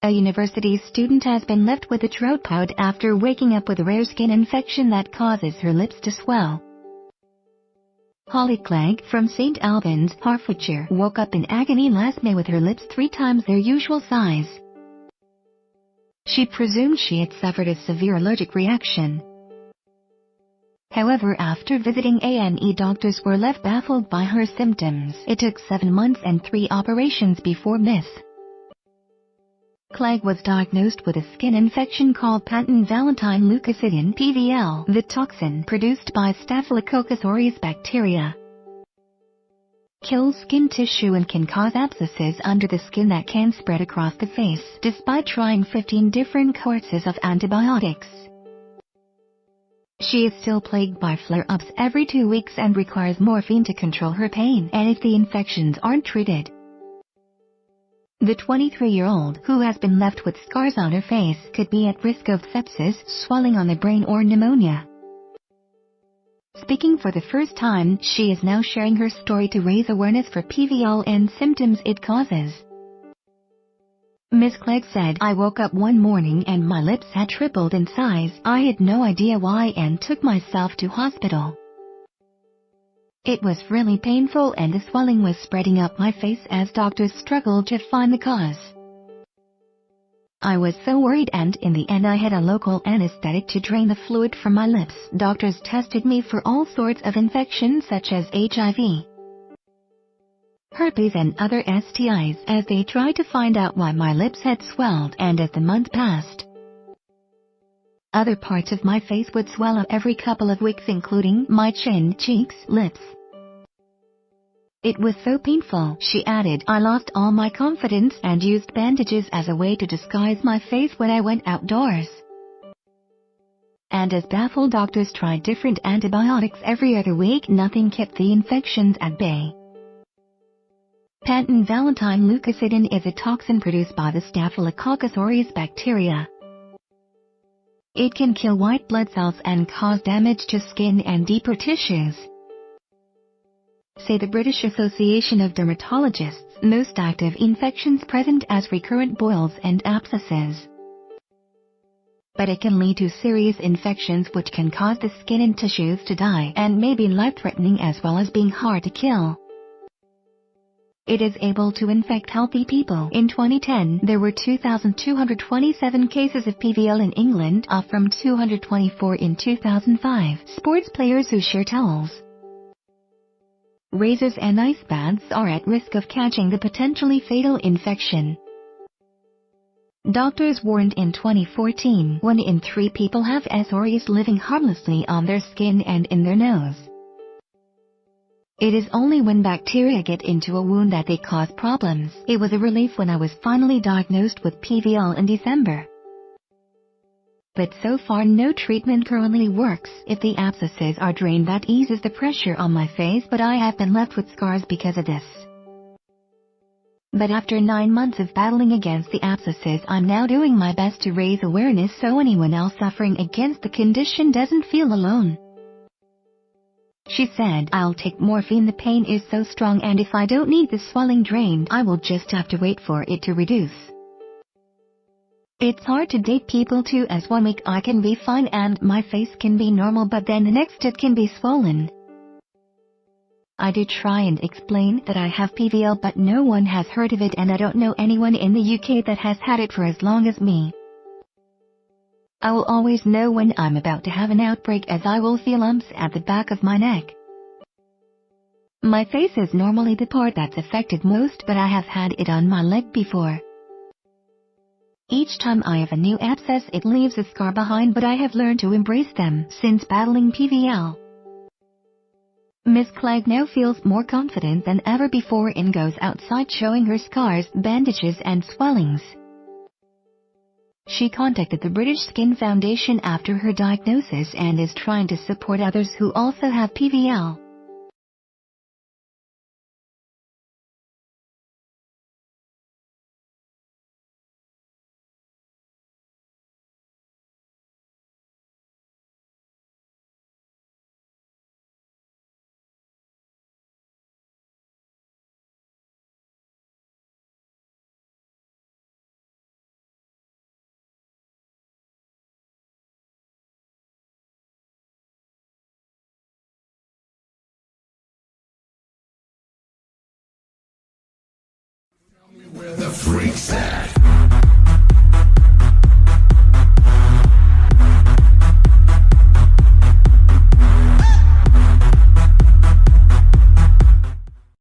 A university student has been left with a trout pout after waking up with a rare skin infection that causes her lips to swell. Holly Clegg from St. Albans, Hertfordshire, woke up in agony last May with her lips 3 times their usual size. She presumed she had suffered a severe allergic reaction. However, after visiting A&E, doctors were left baffled by her symptoms. It took 7 months and 3 operations before Miss Clegg was diagnosed with a skin infection called patent Valentine leukocidin (PVL), the toxin produced by Staphylococcus aureus bacteria. Kills skin tissue and can cause abscesses under the skin that can spread across the face, despite trying 15 different courses of antibiotics. She is still plagued by flare-ups every 2 weeks and requires morphine to control her pain, and if the infections aren't treated. The 23-year-old, who has been left with scars on her face, could be at risk of sepsis, swelling on the brain, or pneumonia. Speaking for the first time, she is now sharing her story to raise awareness for PVL and symptoms it causes. Ms. Clegg said, "I woke up one morning and my lips had tripled in size. I had no idea why and took myself to hospital. It was really painful and the swelling was spreading up my face as doctors struggled to find the cause. I was so worried, and in the end I had a local anesthetic to drain the fluid from my lips. Doctors tested me for all sorts of infections such as HIV, herpes and other STIs as they tried to find out why my lips had swelled, and as the month passed, other parts of my face would swell up every couple of weeks, including my chin, cheeks, lips. It was so painful," she added. "I lost all my confidence and used bandages as a way to disguise my face when I went outdoors. And as baffled doctors tried different antibiotics every other week, nothing kept the infections at bay." Patent Valentine leukocidin is a toxin produced by the Staphylococcus aureus bacteria. It can kill white blood cells and cause damage to skin and deeper tissues. Say the British Association of Dermatologists, most active infections present as recurrent boils and abscesses. But it can lead to serious infections which can cause the skin and tissues to die and may be life-threatening as well as being hard to kill. It is able to infect healthy people. In 2010, there were 2,227 cases of PVL in England, up from 224 in 2005. Sports players who share towels, razors and ice baths are at risk of catching the potentially fatal infection. Doctors warned in 2014, 1 in 3 people have S. aureus living harmlessly on their skin and in their nose. It is only when bacteria get into a wound that they cause problems. It was a relief when I was finally diagnosed with PVL in December. But so far no treatment currently works. If the abscesses are drained, that eases the pressure on my face, but I have been left with scars because of this. But after 9 months of battling against the abscesses, I'm now doing my best to raise awareness so anyone else suffering against the condition doesn't feel alone." She said, "I'll take morphine. The pain is so strong, and if I don't need the swelling drained, I will just have to wait for it to reduce. It's hard to date people too, as 1 week I can be fine and my face can be normal, but then the next it can be swollen." I do try and explain that I have PVL, but no one has heard of it, and I don't know anyone in the UK that has had it for as long as me. I will always know when I'm about to have an outbreak, as I will feel lumps at the back of my neck. My face is normally the part that's affected most, but I have had it on my leg before. Each time I have a new abscess, it leaves a scar behind, but I have learned to embrace them since battling PVL. Ms. Clegg now feels more confident than ever before and goes outside showing her scars, bandages and swellings. She contacted the British Skin Foundation after her diagnosis and is trying to support others who also have PVL. breaks that.